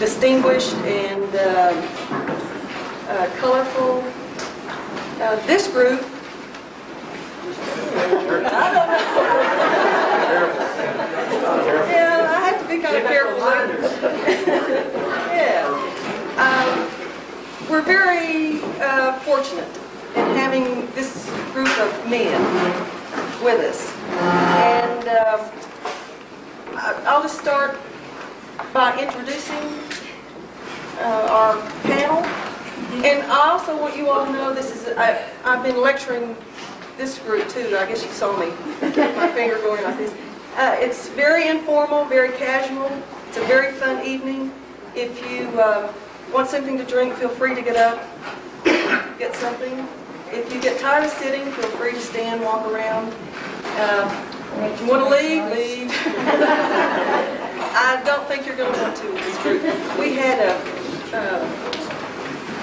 distinguished and colorful. This group, I don't know. Yeah, I have to be kind of careful there. Yeah. We're very fortunate in having this group of men with us. And I'll just start by introducing our panel. And I also want you all to know this is, I've been lecturing this group too. I guess you saw me, my finger going like this. It's very informal, very casual. It's a very fun evening. If you want something to drink, feel free to get up, get something. If you get tired of sitting, feel free to stand, walk around. If you want to leave, leave. I don't think you're going to want to with this group. We had a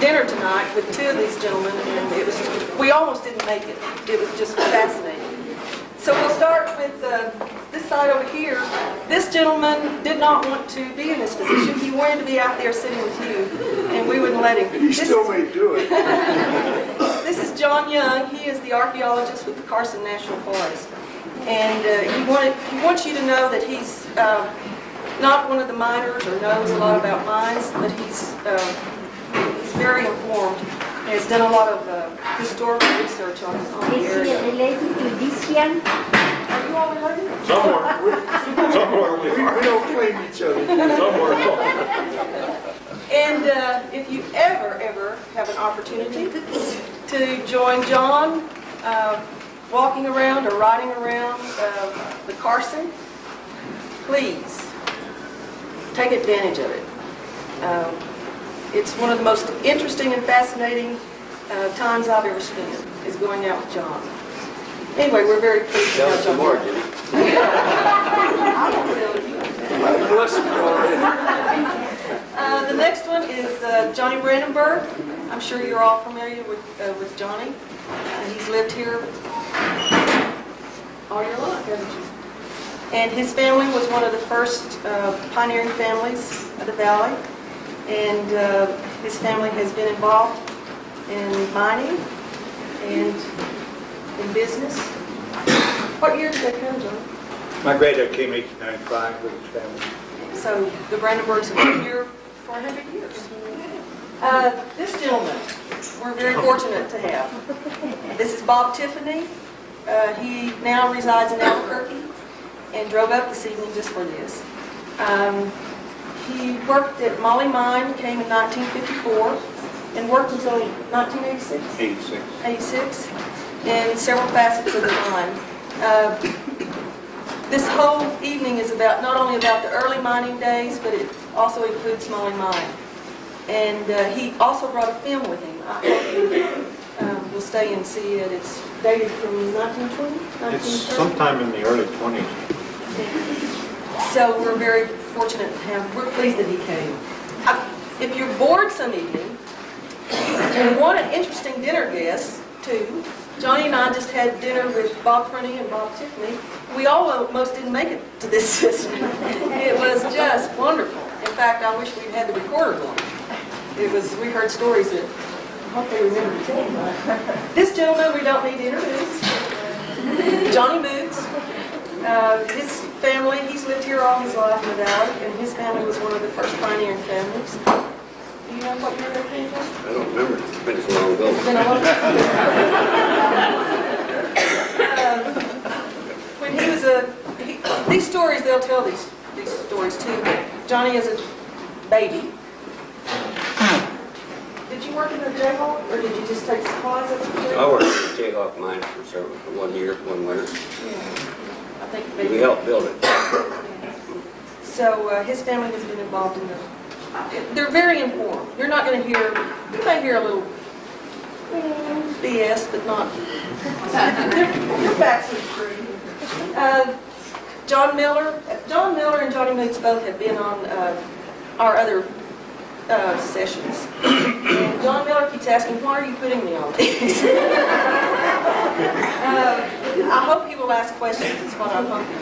dinner tonight with two of these gentlemen, and it was we almost didn't make it. It was just fascinating. So we'll start with this side over here. This gentleman did not want to be in this position. He wanted to be out there sitting with you, and we wouldn't let him. He still may do it. This is John Young. He is the archaeologist with the Carson National Forest. And he wants you to know that he's not one of the miners or knows a lot about mines, but he's very informed. He has done a lot of historical research on the area. Is he related to this young? Are you all related? Somewhere we don't claim each other. And if you ever have an opportunity to join John walking around or riding around the Carson, please take advantage of it. It's one of the most interesting and fascinating times I've ever spent is going out with John. Anyway, we're very pleased to have John. More, Judy. The next one is Johnnie Brandenburg. I'm sure you're all familiar with Johnny. He's lived here all your life, haven't you? And his family was one of the first pioneering families of the valley. And his family has been involved in mining and in business. What year did they come, John? My granddad came in 1895 with his family. So the Brandenburgs have been here for 100 years. This gentleman, we're very fortunate to have. This is Bob Tiffany. He now resides in Albuquerque and drove up this evening just for this. He worked at Molly Mine, came in 1954, and worked until 1986? 86, in several facets of the mine. This whole evening is about not only about the early mining days, but it also includes Molly Mine. And he also brought a film with him. I hope you will stay and see it. It's dated from 1920? It's sometime in the early 20s. So we're very fortunate to have, we're pleased that he came. If you're bored some evening and want an interesting dinner guest too, Johnny and I just had dinner with Bob Prunty and Bob Tiffany. We almost didn't make it to this system. It was just wonderful. In fact, I wish we had the recorder going. We heard stories that I hope they remember to tell you. This gentleman we don't need to introduce, Johnnie Mutz. His family, he's lived here all his life in the valley, and his family was one of the first pioneering families. Do you know what year they came from? I don't remember. It's been so long ago. It's been a long time. When he was these stories, they'll tell these stories too. Johnny is a baby. Did you work in the Jayhawk, or did you just take supplies at the Jayhawk? I worked at the Jayhawk mine for 1 year, 1 winter. Yeah. I think maybe We helped build it. So his family has been involved in they're very informed. You're not going to hear, you may hear a little BS, but not. Your facts are true. John Miller and Johnnie Mutz both have been on our other sessions. And John Miller keeps asking, why are you putting me on these? I hope he will ask questions, is what I'm hoping.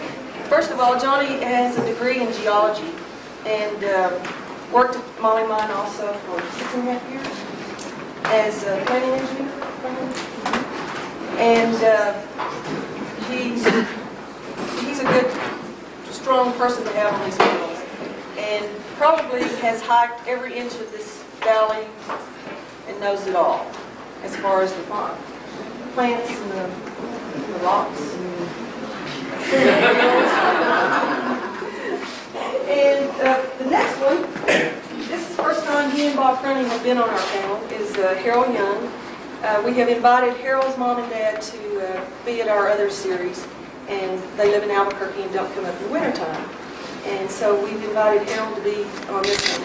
First of all, Johnny has a degree in geology, and Worked at Molly Mine also for 6.5 years as a planning engineer. And he's a good, strong person to have on these fields. And probably has hiked every inch of this valley and knows it all as far as the farm. Plants and the rocks. And the next one, this is the first time he and Bob Prunty have been on our panel, is Harold Young. We have invited Harold's mom and dad to be at our other series, and they live in Albuquerque and don't come up in the wintertime. And so we've invited Harold to be on this one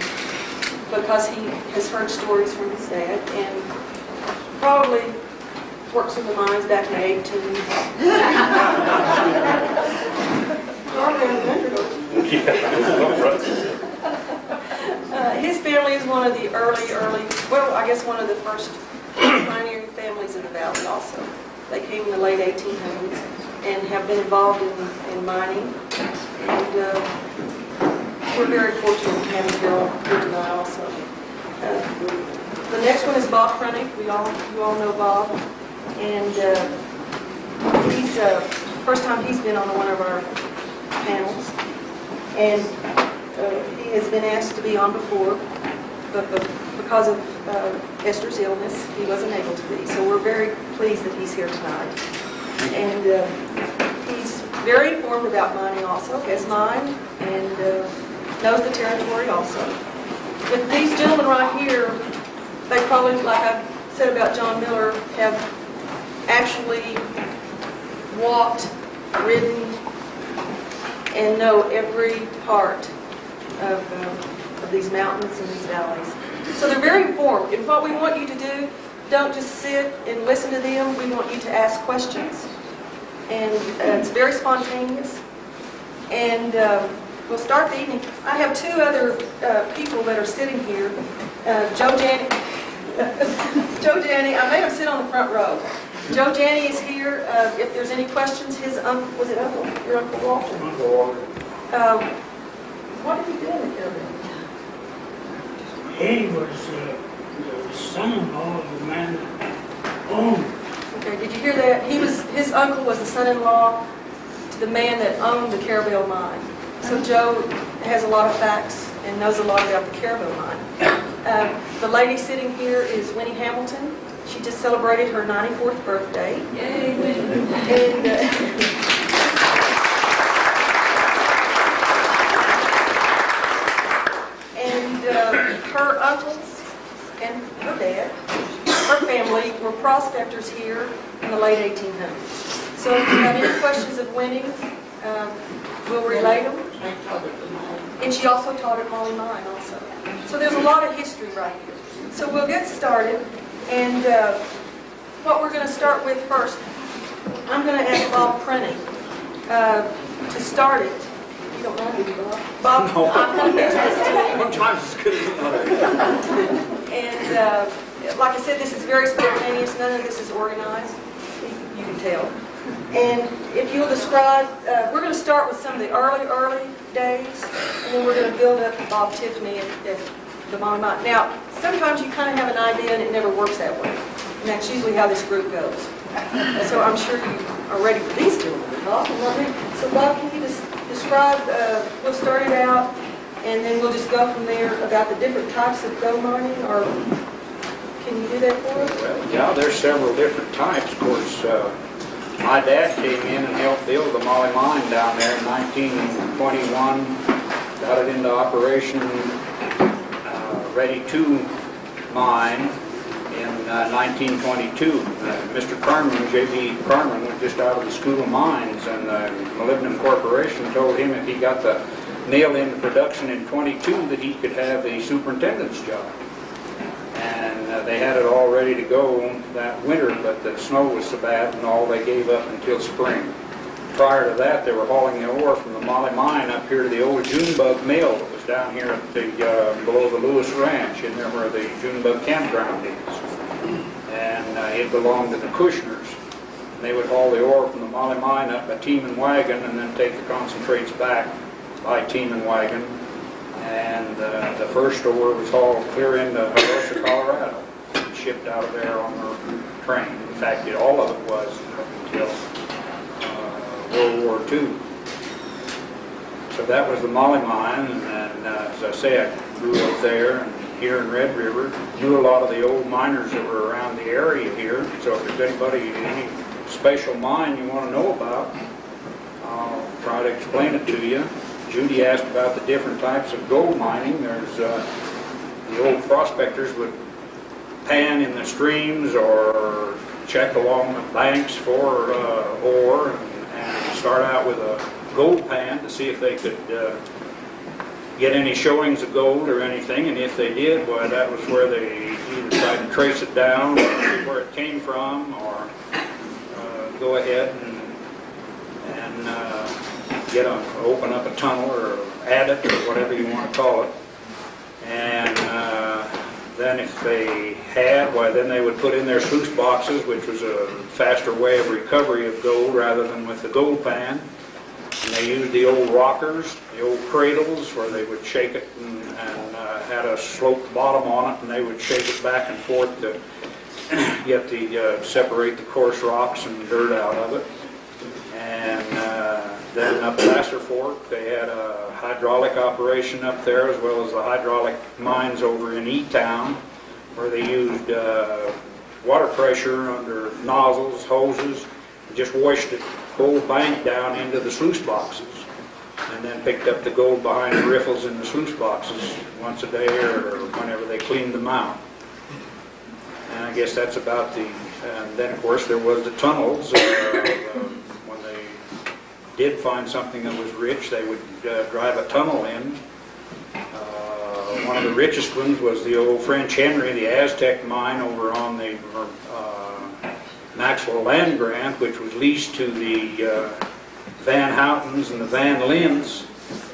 because he has heard stories from his dad and probably works in the mines back in the 18. His family is one of the early, well, I guess one of the first pioneering families in the valley also. They came in the late 1800s and have been involved in mining. And we're very fortunate to have Harold here tonight also. The next one is Bob Prunty. You all know Bob. And he's first time he's been on one of our panels. And he has been asked to be on before, but because of Esther's illness, he wasn't able to be. So we're very pleased that he's here tonight. And he's very informed about mining also, has mined, and knows the territory also. But these gentlemen right here, they probably, like I said about John Miller, have actually walked, ridden, and know every part of these mountains and these valleys. So they're very informed. And what we want you to do, don't just sit and listen to them. We want you to ask questions. And it's very spontaneous. And we'll start the evening. I have two other people that are sitting here. Joe Janney. Joe Janney, I made him sit on the front row. Joe Janney is here. If there's any questions, his uncle, was it uncle? Your Uncle Walter? Uncle Walter. What did he do in the caravan? He was the son-in-law of the man that owned. Okay, did you hear that? His uncle was the son-in-law to the man that owned the Carabel mine. So Joe has a lot of facts and knows a lot about the Carabel mine. The lady sitting here is Winnie Hamilton. She just celebrated her 94th birthday. Yay, Winnie! Her uncles and her dad, her family, were prospectors here in the late 1800s. So if you have any questions of Winnie, we'll relay them. And she also taught at Molly Mine also. So there's a lot of history right here. So we'll get started. And what we're going to start with first, I'm going to ask Bob Prunty to start it. You don't mind, do you, Bob? Bob, No. I'm going to get tested. Sometimes it's good as another. And like I said, this is very spontaneous. None of this is organized. You can tell. And if you'll describe, we're going to start with some of the early days, and then we're going to build up to Bob Tiffany at the Molly Mine. Now, sometimes you kind of have an idea and it never works that way. And that's usually how this group goes. So I'm sure you are ready for these two. Bob, so Bob, can you just describe, we'll start it out, and then we'll just go from there about the different types of gold mining, or can you do that for us? Well, yeah, there's several different types. Of course, my dad came in and helped build the Molly Mine down there in 1921, got it into operation, ready to mine in 1922. Mr. Carmen, J.B. Carmen, was just out of the School of Mines, and Molybdenum Corporation told him if he got the nail into production in 22 that he could have a superintendent's job. And they had it all ready to go that winter, but the snow was so bad and all, they gave up until spring. Prior to that, they were hauling the ore from the Molly Mine up here to the old Junebug mill that was down here at the below the Lewis Ranch, in there where the Junebug campground is. And it belonged to the Kushners. And they would haul the ore from the Molly Mine up by team and wagon, and then take the concentrates back by team and wagon. And the first ore was hauled clear into Hiroshima, Colorado, and shipped out of there on the train. In fact, all of it was up until World War II. So that was the Molly mine, and as I say, I grew up there and here in Red River. Knew a lot of the old miners that were around the area here. So if there's any special mine you want to know about, I'll try to explain it to you. Judy asked about the different types of gold mining. There's the old prospectors would pan in the streams or check along the banks for ore and start out with a gold pan to see if they could get any showings of gold or anything, and if they did, well, that was where they either tried to trace it down or see where it came from, or go ahead and open up a tunnel or add it or whatever you want to call it. And then if they had, well, then they would put in their sluice boxes, which was a faster way of recovery of gold rather than with the gold pan. And they used the old rockers, the old cradles, where they would shake it and had a sloped bottom on it, and they would shake it back and forth to get separate the coarse rocks and dirt out of it. And then up Placer Fork, they had a hydraulic operation up there, as well as the hydraulic mines over in E-Town, where they used water pressure under nozzles, hoses, and just washed the gold bank down into the sluice boxes, and then picked up the gold behind the riffles in the sluice boxes once a day or whenever they cleaned them out. And I guess that's about the, and then of course there was the tunnels. When they did find something that was rich, they would drive a tunnel in. One of the richest ones was the old French Henry, the Aztec mine over on the Maxwell Land Grant, which was leased to the Van Houtens and the Van Lins,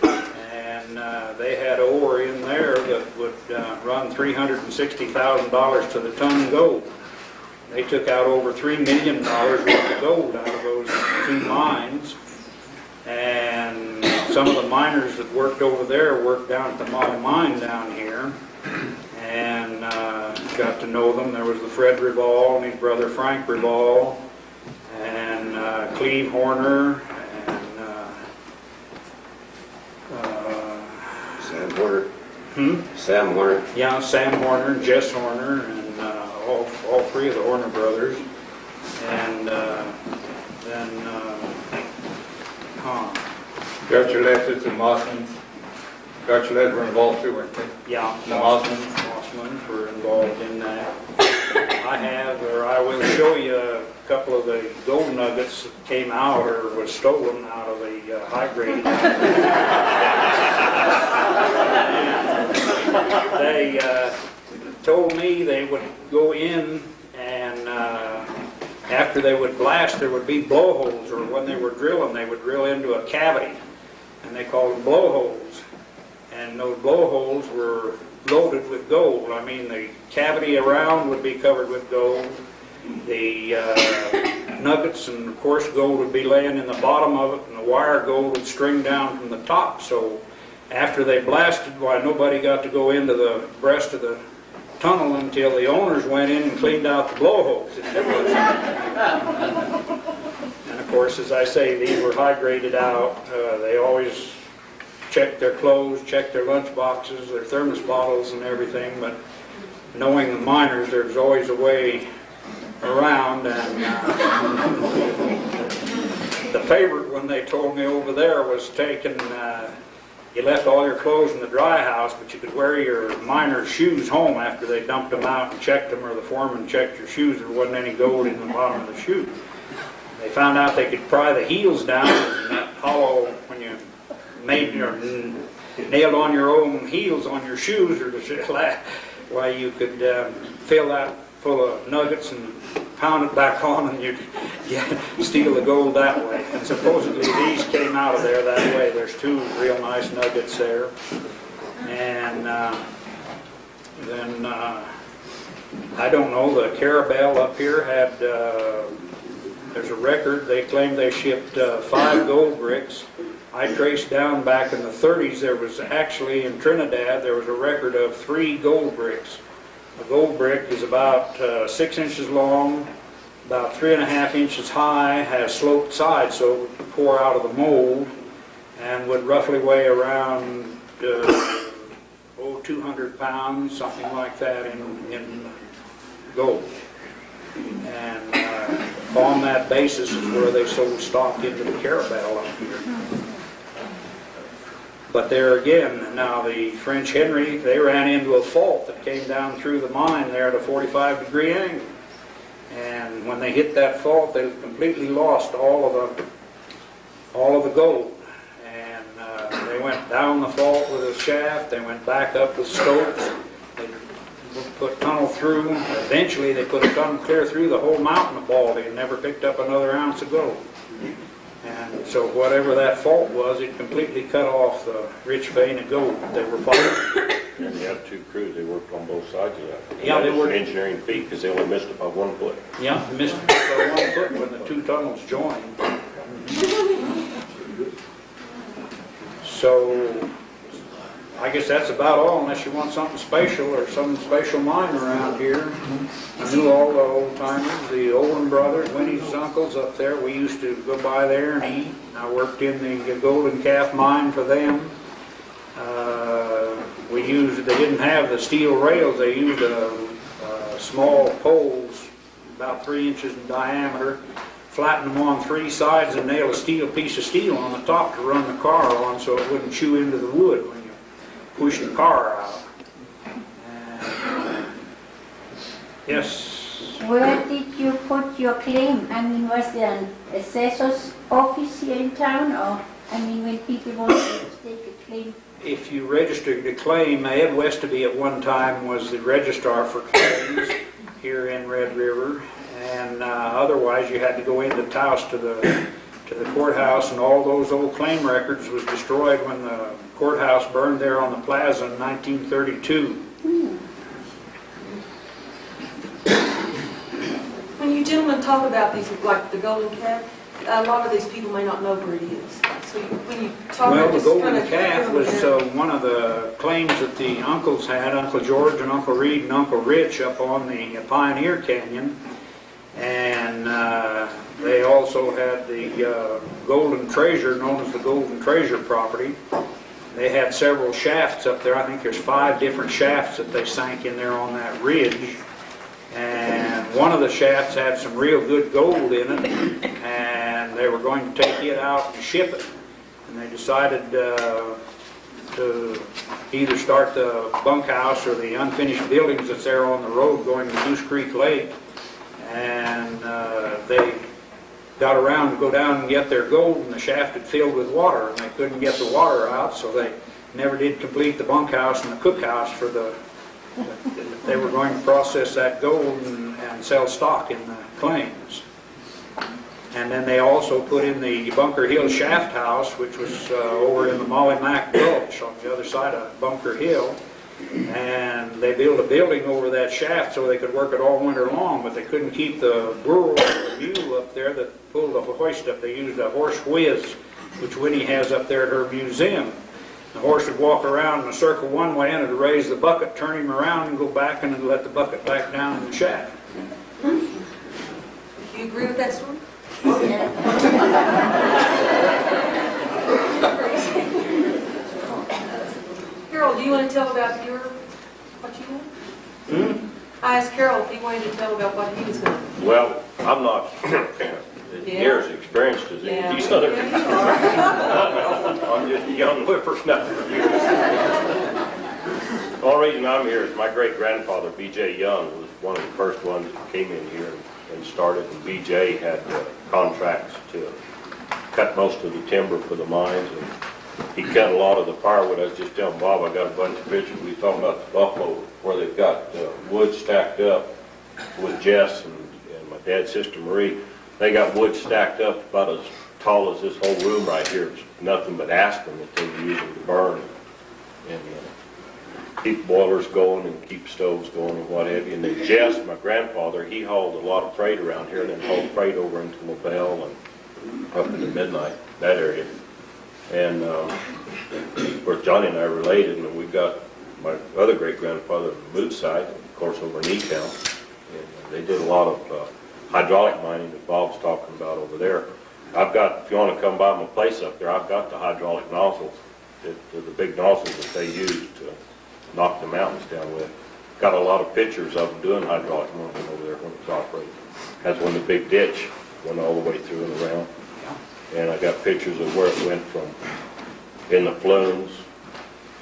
and they had ore in there that would run $360,000 to the ton gold. They took out over $3 million worth of gold out of those two mines, and some of the miners that worked over there worked down at the Molly mine down here, and got to know them. There was the Fred Reval and his brother Frank Reval, and Cleve Horner, and Sam Horner. Sam Horner. Yeah, Sam Horner and Jess Horner, and all three of the Horner brothers. And then, Gertrude and Mossmans. Gertrude were involved too, weren't they? yeah, The Mossmans. Mossmans were involved in that. I will show you a couple of the gold nuggets that came out or was stolen out of the high grade. They told me they would go in, and after they would blast, there would be blowholes, or when they were drilling, they would drill into a cavity, and they called them blowholes. And those blowholes were loaded with gold. I mean, the cavity around would be covered with gold. The nuggets and, of course, gold would be laying in the bottom of it, and the wire gold would string down from the top. So after they blasted, why, nobody got to go into the breast of the tunnel until the owners went in and cleaned out the blowholes. And, of course, as I say, these were high-graded out. They always checked their clothes, checked their lunch boxes, their thermos bottles and everything, but knowing the miners, there's always a way around. And the favorite one they told me over there was taking, you left all your clothes in the dry house, but you could wear your miner's shoes home after they dumped them out and checked them, or the foreman checked your shoes. There wasn't any gold in the bottom of the shoe. They found out they could pry the heels down in that hollow when you made your nailed on your own heels on your shoes, or why you could fill that full of nuggets and pound it back on, and you'd steal the gold that way. And supposedly these came out of there that way. There's two real nice nuggets there. And then I don't know, the Carabel up here had there's a record. They claimed they shipped 5 gold bricks. I traced down back in the 30s, there was actually in Trinidad, there was a record of 3 gold bricks. A gold brick is about 6 inches long, about 3.5 inches high, has sloped sides so it would pour out of the mold, and would roughly weigh around 200 pounds, something like that in gold. And on that basis is where they sold stock into the Carabao up here. But there again, now the French Henry, they ran into a fault that came down through the mine there at a 45-degree angle. And when they hit that fault, they completely lost all of the gold. And they went down the fault with a shaft, they went back up with stopes, they put tunnel through. Eventually they put a tunnel clear through the whole mountain of Baldy and never picked up another ounce of gold. And so whatever that fault was, it completely cut off the rich vein of gold that they were following. And they had 2 crews, they worked on both sides of that. Yeah, they That was worked. an engineering feat because they only missed it by 1 foot. Yeah, missed it by 1 foot when the 2 tunnels joined. So I guess that's about all, unless you want something spatial or some spatial mine around here. I knew all the old timers, the Olin brothers, Winnie's uncles up there. We used to go by there and eat. I worked in the Golden Calf mine for them. They didn't have the steel rails. They used small poles about 3 inches in diameter, flatten them on 3 sides and nail a piece of steel on the top to run the car on so it wouldn't chew into the wood when you push the car out. Yes. Where did you put your claim? I mean, was there an assessor's office here in town, or, I mean, when people want to stake a claim? If you registered to claim, Ed Westerby at one time was the registrar for claims here in Red River, and otherwise you had to go into Taos to the courthouse, and all those old claim records was destroyed when the courthouse burned there on the plaza in 1932. When you gentlemen talk about these, like the Golden Calf, a lot of these people may not know where it is. So when you talk Well, about the just Golden kind of Calf was one of the claims that the uncles had, Uncle George and Uncle Reed and Uncle Rich up on the Pioneer Canyon. And they also had the Golden Treasure, known as the Golden Treasure property. They had several shafts up there. I think there's 5 different shafts that they sank in there on that ridge. And one of the shafts had some real good gold in it, and they were going to take it out and ship it. And they decided to either start the bunkhouse or the unfinished buildings that's there on the road going to Goose Creek Lake. And they got around to go down and get their gold, and the shaft had filled with water, and they couldn't get the water out, so they never did complete the bunkhouse and the cookhouse for the... They were going to process that gold and sell stock in the claims. And then they also put in the Bunker Hill Shaft House, which was over in the Molly Mac Gulch on the other side of Bunker Hill. And they built a building over that shaft so they could work it all winter long, but they couldn't keep the burro or the mule up there that pulled the hoist up. They used a horse whiz, which Winnie has up there at her museum. The horse would walk around in a circle one way and it would raise the bucket, turn him around and go back, and then let the bucket back down in the shaft. Do you agree with that story? Carol, do you want to tell about what you know? I asked Carol if he wanted to tell about what he was going to do. Well, I'm not near as experienced as any of these other people. I'm just a young whippersnapper. The only reason I'm here is my great-grandfather, B.J. Young, was one of the first ones that came in here and started. And B.J. had contracts to cut most of the timber for the mines, and he cut a lot of the firewood. I was just telling Bob, I got a bunch of pictures. We were talking about the buffalo, where they've got wood stacked up with Jess and my dad's sister Marie. They got wood stacked up about as tall as this whole room right here. It's nothing but aspen that they were using to burn and keep boilers going and keep stoves going and what have you. And then Jess, my grandfather, he hauled a lot of freight around here and then hauled freight over into LaBelle and up into Midnight, that area. And of course, Johnny and I are related, and we've got my other great-grandfather on the Mutz side, of course, over in E-Town. And they did a lot of hydraulic mining that Bob's talking about over there. I've got, if you want to come by my place up there, I've got the hydraulic nozzles, the big nozzles that they use to knock the mountains down with. Got a lot of pictures of them doing hydraulic mining over there when it's operating. That's when the big ditch went all the way through and around. And I got pictures of where it went from in the flumes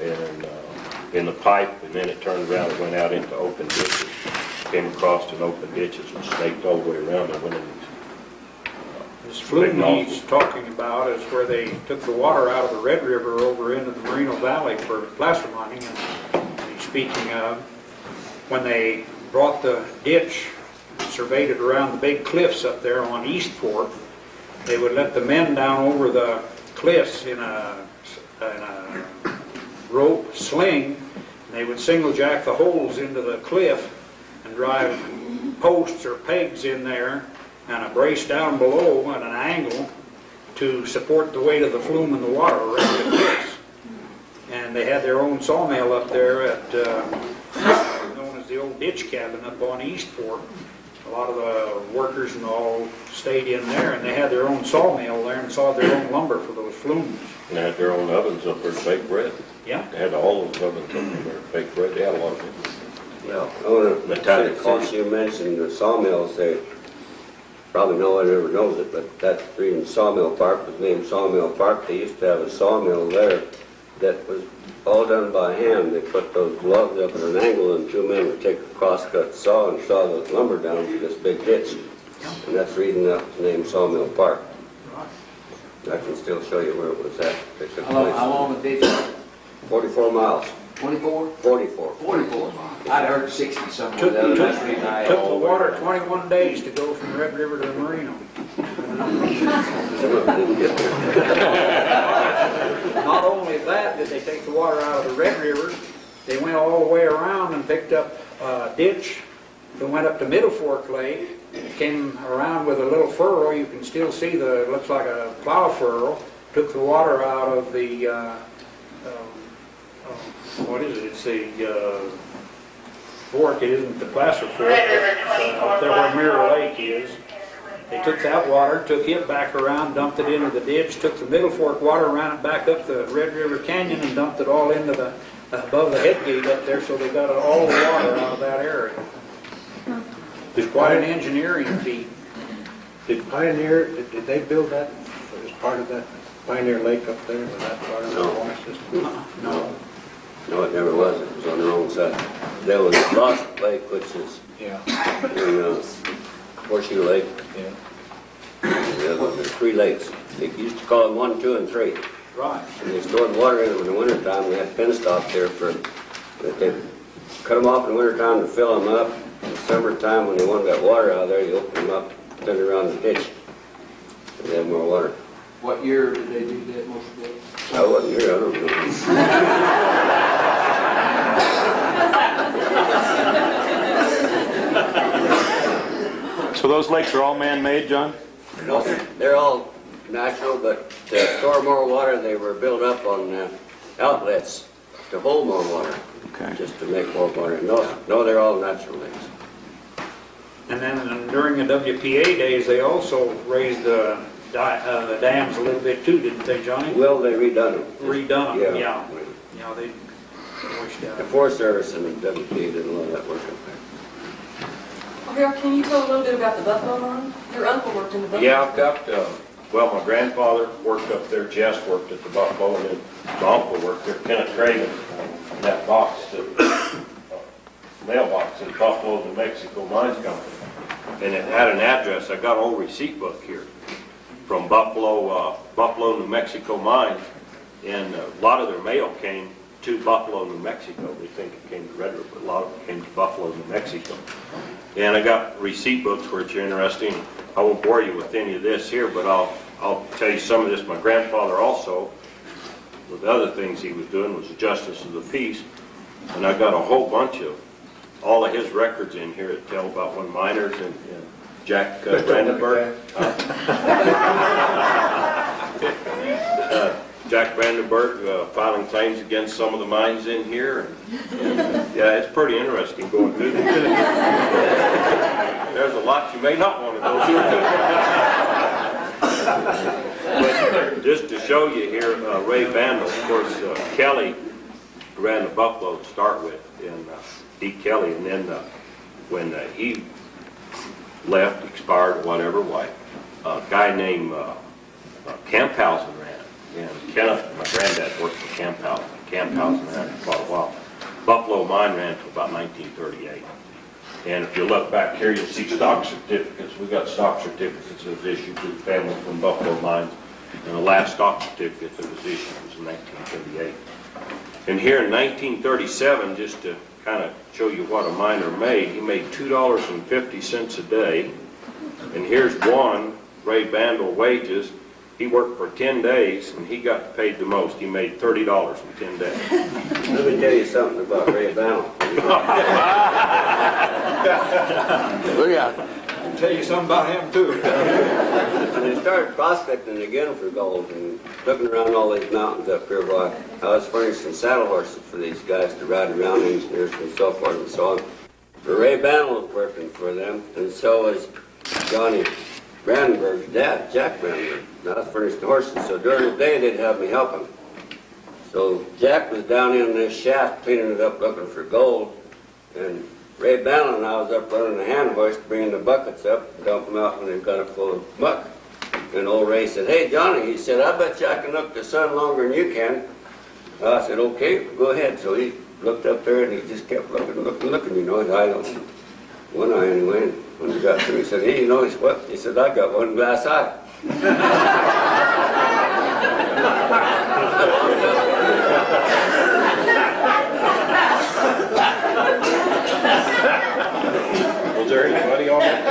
and in the pipe, and then it turned around and went out into open ditches. Came across in open ditches and snaked all the way around and went in. This flume he's talking about is where they took the water out of the Red River over into the Merino Valley for placer mining. And he's speaking of when they brought the ditch, surveyed it around the big cliffs up there on East Fork, they would let the men down over the cliffs in a rope sling, and they would single jack the holes into the cliff and drive posts or pegs in there and a brace down below at an angle to support the weight of the flume in the water around the cliffs. And they had their own sawmill up there at known as the old ditch cabin up on East Fork. A lot of the workers and all stayed in there, and they had their own sawmill there and sawed their own lumber for those flumes. And they had their own ovens up there to bake bread. Yeah. They had all those ovens up there to bake bread. They had a lot of it. Well, since you mentioned the sawmills, they probably no one ever knows it, but that reason Sawmill Park was named Sawmill Park. They used to have a sawmill there that was all done by hand. They put those logs up at an angle, and two men would take a crosscut saw and saw the lumber down to this big ditch. And that's the reason that was named Sawmill Park. I can still show you where it was at. How long the ditch? 44 miles. 24? 44. 44. I'd heard 60 somewhere. Took That's the reason I the water 21 days to go from Red River to the Merino. Not only that did they take the water out of the Red River, they went all the way around and picked up a ditch that went up to Middle Fork Lake, came around with a little furrow. You can still see the, looks like a plow furrow, took the water out of the, what is it? It's the fork. It isn't the placer fork, but up there where Mirror Lake is. They took that water, took it back around, dumped it into the ditch, took the Middle Fork water, ran it back up the Red River Canyon, and dumped it all into the above the head gate up there. So they got all the water out of that area. It's quite an engineering feat. Did Pioneer, did they build that as part of that Pioneer Lake up there? Was that part of the water system? No. No, it never was. It was on their own side. There was Lost Lake, which is Yeah. in Horseshoe Lake. Yeah. There were three lakes. They used to call them 1, 2, and 3. Right. And they stored water in them in the wintertime. We had penstocks there for, they cut them off in the wintertime to fill them up. In the summertime, when they wanted that water out of there, you open them up, turn it around the ditch, and they had more water. What year did they do that most of it? I wasn't here, I don't know. So those lakes are all man-made, John? No, they're all natural, but to store more water, they were built up on outlets to hold more water, Okay. just to make more water. No, they're all natural lakes. And then during the WPA days, they also raised the dams a little bit too, didn't they, Johnny? Well, they redone them. Redone them, yeah. Yeah. Yeah, they washed out. The Forest Service and the WPA did a lot of that work up there. Well, Harold, can you tell a little bit about the Buffalo mine? Your uncle worked in the Buffalo. Yeah, I've got, well, my grandfather worked up there, Jess worked at the Buffalo, and then my uncle worked there, Kenneth Craven, that box, the mailbox in Buffalo, New Mexico Mines Company. And it had an address. I got an old receipt book here from Buffalo, New Mexico Mines, and a lot of their mail came to Buffalo, New Mexico. They think it came to Red River, but a lot of it came to Buffalo, New Mexico. And I got receipt books which are interesting. I won't bore you with any of this here, but I'll tell you some of this. My grandfather also, with the other things he was doing, was the Justice of the Peace. And I got a whole bunch of all of his records in here that tell about when miners and Jack Brandenburg. Jack Brandenburg filing claims against some of the mines in here. And, yeah, it's pretty interesting going through this. There's a lot you may not want to go through. But just to show you here, Ray Vandal, of course, Kelly ran the Buffalo to start with, and Deke Kelly, and then when he left, expired, whatever, why, a guy named Camphausen ran. And Kenneth, my granddad worked for Camphausen. Camphausen ran for quite a while. Buffalo Mine ran until about 1938. And if you look back here, you'll see stock certificates. We got stock certificates that was issued to the family from Buffalo Mines. And the last stock certificate that was issued was in 1938. And here in 1937, just to kind of show you what a miner made, he made $2.50 a day. And here's one, Ray Vandal wages. He worked for 10 days, and he got paid the most. He made $30 in 10 days. Let me tell you something about Ray Vandal. Look out. I'll tell you something about him, too. When they started prospecting again for gold and looking around all these mountains up here, why, I was furnishing saddle horses for these guys to ride around, engineers and so forth and so on. But Ray Vandal was working for them, and so was Johnnie Brandenburg's dad, Jack Brandenburg. And I was furnishing horses, so during the day they'd have me help him. So Jack was down in this shaft cleaning it up looking for gold, and Ray Vandal and I was up running the hand hoist, bringing the buckets up, and dump them out when they've got it full of muck. And old Ray said, "Hey, Johnny," he said, "I bet you I can look the sun longer than you can." I said, "Okay, go ahead." So he looked up there, and he just kept looking, you know, his eye on one eye anyway. And when he got through, he said, "Hey, you notice what?" He said, "I got one glass eye." Was there anybody on that?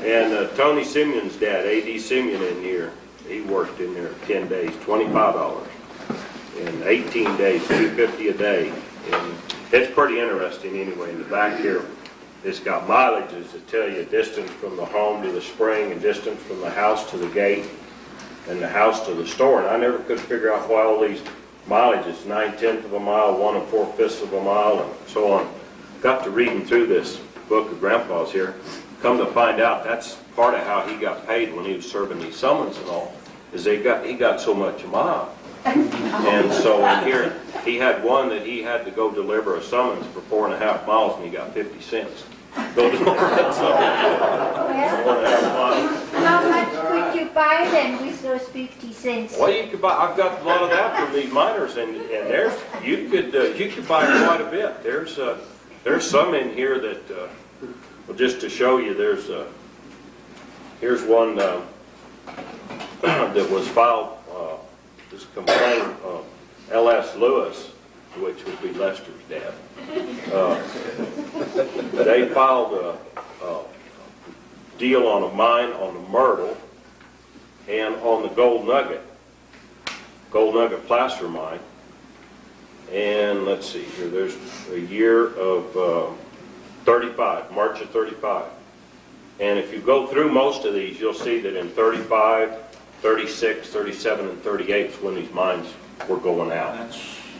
And Tony Simeon's dad, A.D. Simeon in here, he worked in there 10 days, $25. In 18 days, $2.50 a day. And it's pretty interesting anyway. In the back here, it's got mileages that tell you distance from the home to the spring and distance from the house to the gate and the house to the store. And I never could figure out why all these mileages, 9/10 of a mile, 1 4/5 of a mile, and so on. Got to reading through this book of Grandpa's here. Come to find out, that's part of how he got paid when he was serving these summons and all, is he got so much a mile. And so in here, he had one that he had to go deliver a summons for 4.5 miles, and he got 50 cents. Go deliver that summons. 4.5 miles. How much could you buy then with those 50 cents? Well, you could buy. I've got a lot of that from these miners, and there's you could buy quite a bit. There's some in here that well, just to show you, here's one that was filed. This complaint of L.S. Lewis, which would be Lester's dad. They filed a deal on a mine on the Myrtle and on the Gold Nugget placer mine. And let's see here, there's a year of 35, March of 35. And if you go through most of these, you'll see that in 35, 36, 37, and 38 is when these mines were going out.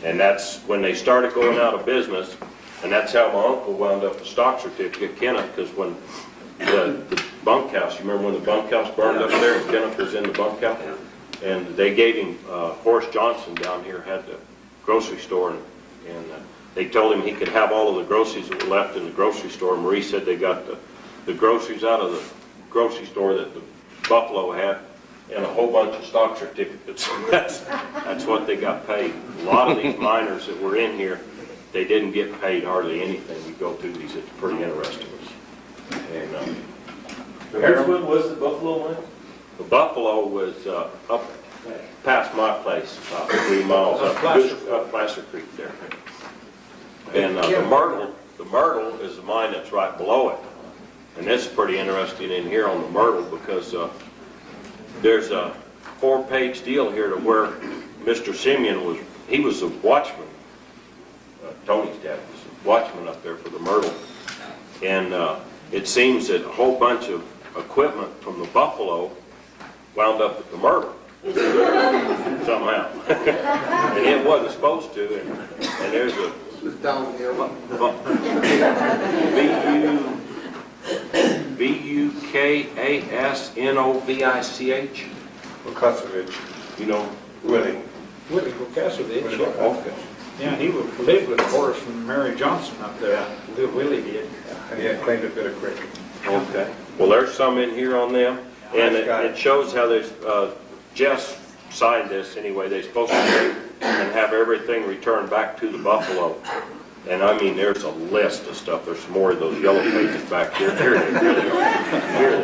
And that's when they started going out of business, and that's how my uncle wound up a stock certificate, Kenneth, because when the bunkhouse, you remember when the bunkhouse burned up there, and Kenneth was in the bunkhouse? And they gave him, Horace Johnson down here had the grocery store, and they told him he could have all of the groceries that were left in the grocery store. Marie said they got the groceries out of the grocery store that the Buffalo had, and a whole bunch of stock certificates. That's what they got paid. A lot of these miners that were in here, they didn't get paid hardly anything. You go through these, it's pretty interesting. And which one was the Buffalo one? the Buffalo was up past my place, about 3 miles up Placer Creek there. And the Myrtle is the mine that's right below it. And that's pretty interesting in here on the Myrtle, because there's a 4-page deal here to where Mr. Simeon was a watchman. Tony's dad was a watchman up there for the Myrtle. And it seems that a whole bunch of equipment from the Buffalo wound up at the Myrtle somehow. And it wasn't supposed to, and there's a Vukasnovich. Lukasovich, You know, Willie. Willie Lukasovich. Willie Lukasovich. Yeah, he lived with a horse from Mary Johnson up there. Willie did. And he had claimed a bit of cricket. okay. Well, there's some in here on them, and it shows how there's, Jess signed this anyway. They're supposed to take and have everything returned back to the Buffalo. And I mean, there's a list of stuff. There's some more of those yellow pages back here. Here they really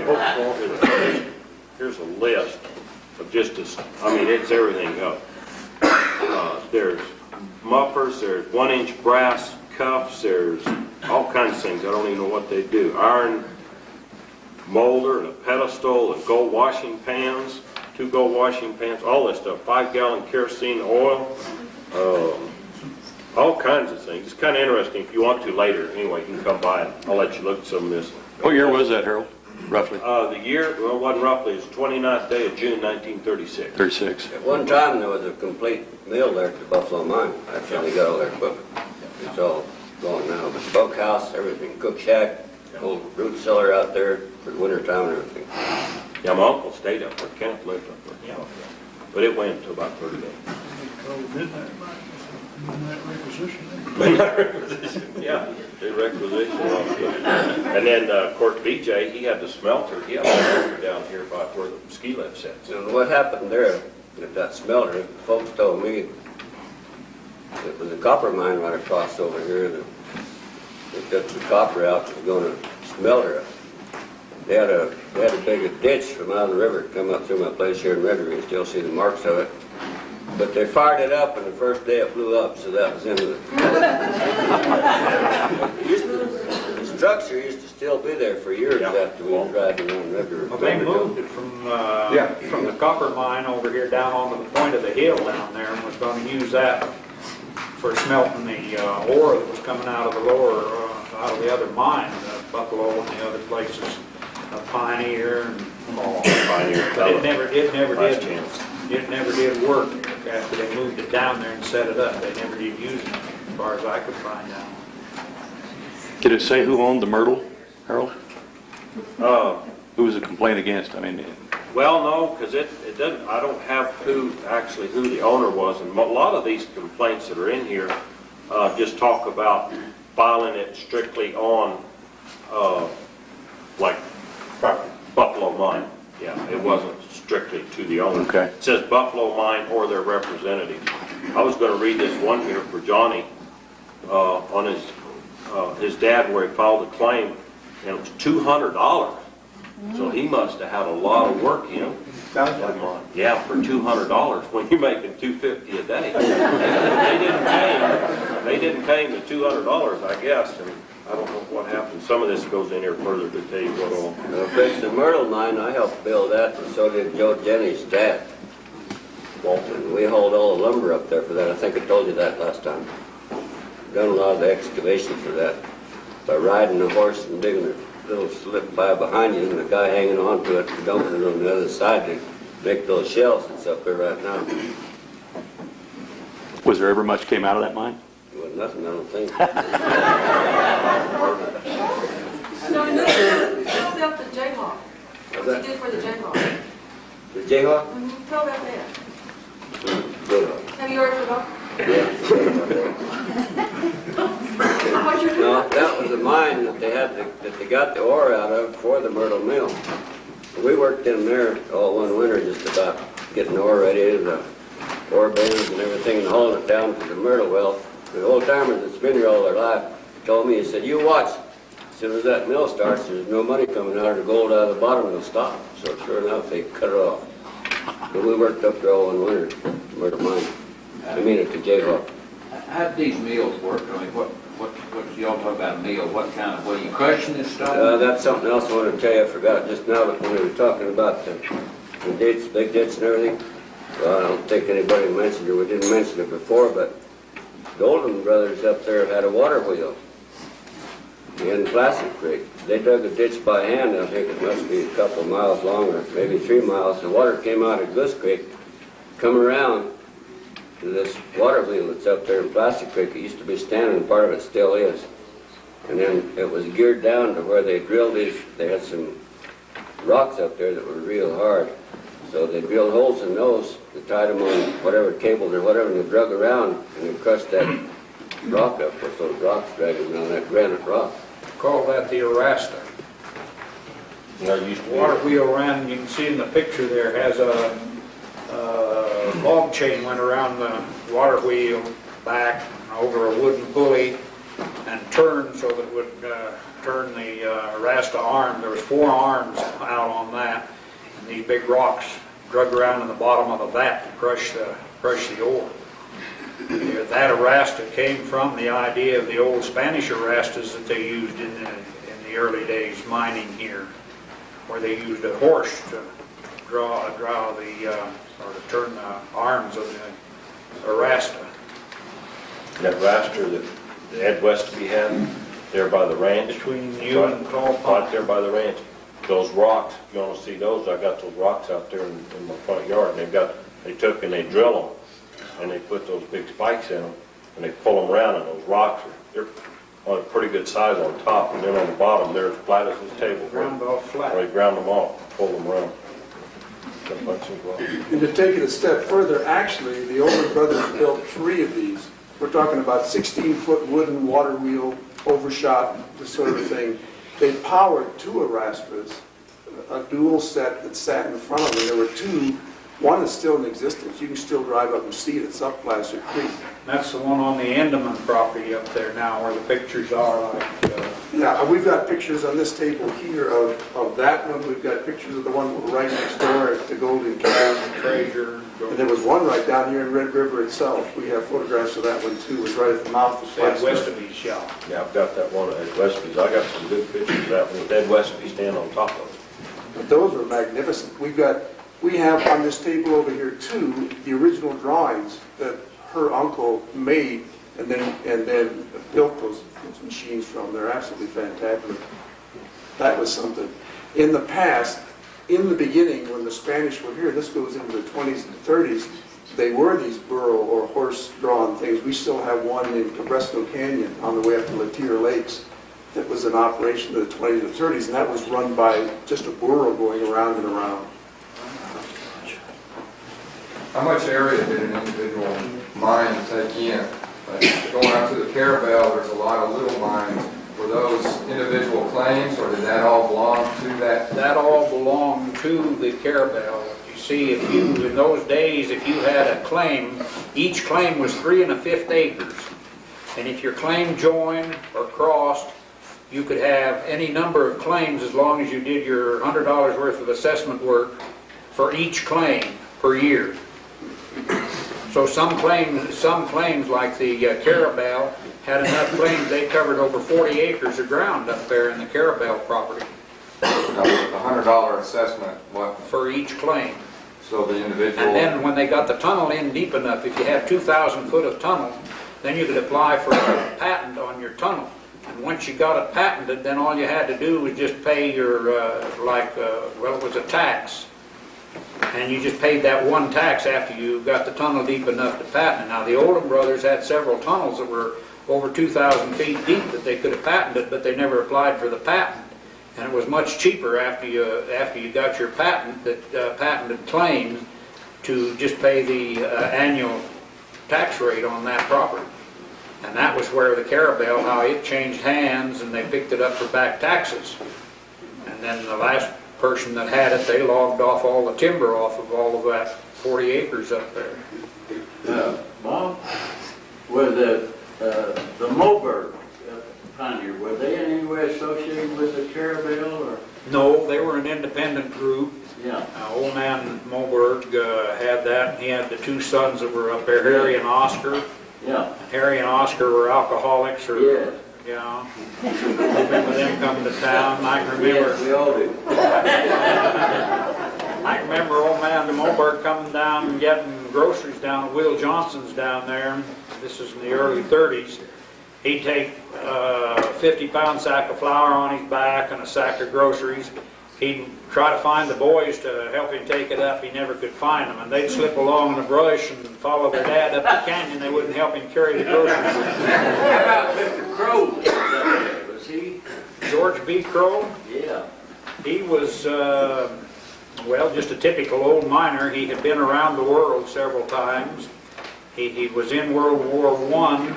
are. Here's a list of just this, I mean, it's everything up. There's muffers, there's 1-inch brass cuffs, there's all kinds of things. I don't even know what they do. Iron molder and a pedestal and gold washing pans, 2 gold washing pans, all this stuff. 5-gallon kerosene oil, all kinds of things. It's kind of interesting. If you want to later, anyway, you can come by and I'll let you look at some of this. What year was that, Harold, roughly? The year, well, it wasn't roughly, it's 29th day of June, 1936. 36. At one time, there was a complete mill there at the Buffalo Mine. That's how they got all their equipment. It's all gone now. The smokehouse, everything, cook shack, old root cellar out there for the winter time and everything. Yeah, my uncle stayed up there, Kenneth lived up there. Yeah. But it went to about 30 days. Yeah, the requisition. And then, of course, BJ, he had the smelter. He had a smelter down here by where the ski lift sits. And what happened there at that smelter, folks told me it was a copper mine right across over here that they took the copper out and was going to smelter it. They had a big ditch from out of the river come up through my place here in Red River. You still see the marks of it. But they fired it up, and the first day it blew up, so that was the end of it. The structure used to still be there for years after we were driving around Red River. Well, they moved it from the copper mine over here down onto the point of the hill down there and was going to use that for smelting the ore that was coming out of the lower, out of the other mine, Buffalo and the other places, Pioneer and Pioneer. but it never did. Last chance. It never did work after they moved it down there and set it up. They never did use it, as far as I could find out. Did it say who owned the Myrtle, Harold? Uh, Who was the complaint against? I mean, Well, no, because it doesn't, I don't have who the owner was. And a lot of these complaints that are in here just talk about filing it strictly on, like, Buffalo Mine. Yeah, it wasn't strictly to the owner. Okay. It says Buffalo Mine or their representative. I was going to read this one here for Johnny on his dad where he filed a claim, and it was $200. So he must have had a lot of work in. Sounds like mine. Yeah, for $200 when you're making $250 a day. They didn't pay him the $200, I guess, and I don't know what happened. Some of this goes in here further to tell you what all. Fixed the Myrtle Mine, I helped build that, and so did Joe Jenny's dad. And we hauled all the lumber up there for that. I think I told you that last time. Done a lot of the excavation for that. By riding the horse and digging a little slip by behind you, and the guy hanging on to it and dumping it on the other side to make those shells that's up there right now. was there ever much came out of that mine? It was nothing, I don't think. No, tell about the Jayhawk. What you did for the Jayhawk. The Jayhawk? Tell about that. Good. Have you already forgotten? Yeah. What you doing? No, that was the mine that they had that they got the ore out of for the Myrtle Mill. We worked in there all one winter just about getting the ore ready, the ore bins and everything, and hauling it down to the Myrtle. Well, the old timers that's been here all their life told me, he said, you watch, as soon as that mill starts, there's no money coming out of the gold out of the bottom, it'll stop. So sure enough, they cut it off. But we worked up there all one winter, the Myrtle Mine. I mean at the Jayhawk. How do these meals work? I mean, what y'all talk about a meal? What kind of, you crushing this stuff? That's something else I wanted to tell you. I forgot just now, but when we were talking about the ditch, big ditch and everything, well, I don't think anybody mentioned it. We didn't mention it before, but the Oldham brothers up there had a water wheel. in Plastic Creek. They dug a ditch by hand, I think it must be a couple miles longer, maybe 3 miles. The water came out of Goose Creek, come around to this water wheel that's up there in Plastic Creek. It used to be standing, part of it still is. And then it was geared down to where they drilled these, they had some rocks up there that were real hard. So they drilled holes in those, they tied them on whatever cables or whatever, and they drug around and they crushed that rock up with those rocks dragging around, that granite rock. Call that the Arasta. There used to be. Water wheel ran, you can see in the picture there, has a log chain went around the water wheel back over a wooden pulley and turned so that it would turn the Arasta arm. There was 4 arms out on that, and these big rocks drug around in the bottom of the vat to crush the ore. That Arasta came from the idea of the old Spanish Arastas that they used in the early days mining here, where they used a horse to draw the or to turn the arms of the Arasta. That raster that Ed Westby had there by the ranch. Between you and Paul Pond. Right there by the ranch. Those rocks, if you want to see those, I got those rocks out there in my front yard. And they took and they drill them, and they put those big spikes in them, and they pull them around, and those rocks they're on a pretty good size on top, and then on the bottom they're as flat as this table. Ground off flat. Where they ground them off, pull them around. A bunch of rocks. And to take it a step further, actually, the older brothers built 3 of these. We're talking about 16-foot wooden water wheel, overshot, this sort of thing. They powered 2 Arastras, a dual set that sat in front of them. There were 2. One is still in existence. You can still drive up and see it. It's up Plastic Creek. That's the one on the Endeman property up there now, where the pictures are like... Yeah, we've got pictures on this table here of that one. We've got pictures of the one right next door at the Golden Calf. Treasure. And there was one right down here in Red River itself. We have photographs of that one too. It was right at the mouth of Ed Plastic. Westy's shop. Yeah, I've got that one at Ed Westby's. I got some good pictures of that one with Ed Westby standing on top of it. But those are magnificent. We have on this table over here too the original drawings that her uncle made and then built those machines from. They're absolutely fantastic. That was something. In the past, in the beginning, when the Spanish were here, this goes into the 20s and 30s, they were these burro or horse-drawn things. We still have one in Cabresto Canyon on the way up to Latier Lakes that was in operation in the 20s and 30s, and that was run by just a burro going around and around. How much area did an individual mine take in? Like going out to the Carabel, there's a lot of little mines. Were those individual claims, or did that all belong to that? That all belonged to the Carabel. You see, in those days, if you had a claim, each claim was 3 1/5 acres. And if your claim joined or crossed, you could have any number of claims as long as you did your $100 worth of assessment work for each claim per year. So some claims like the Carabel had enough claims they covered over 40 acres of ground up there in the Carabel property. Now, with the $100 assessment, what? For each claim. So the individual... And then when they got the tunnel in deep enough, if you had 2,000 foot of tunnel, then you could apply for a patent on your tunnel. And once you got it patented, then all you had to do was just pay your, well, it was a tax. And you just paid that one tax after you got the tunnel deep enough to patent it. Now, the Oldham brothers had several tunnels that were over 2,000 feet deep that they could have patented, but they never applied for the patent. And it was much cheaper after you got your patent, patented claims, to just pay the annual tax rate on that property. And that was where the Carabel, how it changed hands, and they picked it up for back taxes. And then the last person that had it, they logged off all the timber off of all of that 40 acres up there. Bob, were the Moberg pioneer, were they in any way associated with the Carabel, or? No, they were an independent group. Yeah. Old man Moberg had that. He had the 2 sons that were up there, Harry and Oscar. Yeah. Harry and Oscar were alcoholics, or yeah. Yeah. I remember them coming to town. I can remember. Yes, we all do. I can remember old man Moberg coming down and getting groceries down at Will Johnson's down there. This is in the early 30s. He'd take a 50-pound sack of flour on his back and a sack of groceries. He'd try to find the boys to help him take it up. He never could find them, and they'd slip along in the brush and follow their dad up the canyon. They wouldn't help him carry the groceries. How about Mr. Crow? Was he? George B. Crow? Yeah. He was, well, just a typical old miner. He had been around the world several times. He was in World War I.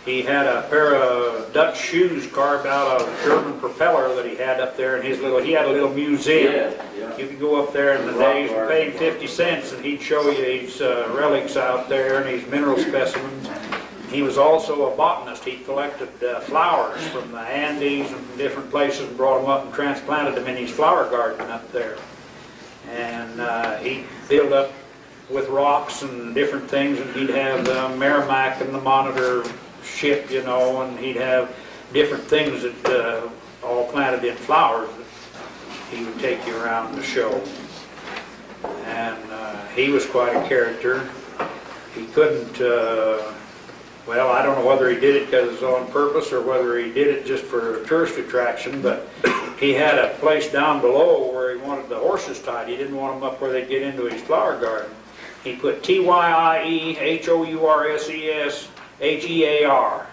He had a pair of Dutch shoes carved out of a German propeller that he had up there in his little, he had a little museum. Yeah. You could go up there in the days and pay him 50 cents and he'd show you his relics out there and his mineral specimens. He was also a botanist. He collected flowers from the Andes and from different places and brought them up and transplanted them in his flower garden up there. And he'd build up with rocks and different things, and he'd have the Merrimack and the Monitor ship, you know, and he'd have different things that all planted in flowers that he would take you around the show. And he was quite a character. He couldn't, well, I don't know whether he did it because it was on purpose or whether he did it just for tourist attraction, but he had a place down below where he wanted the horses tied. He didn't want them up where they'd get into his flower garden. He put TYIEHOURSESHEAR.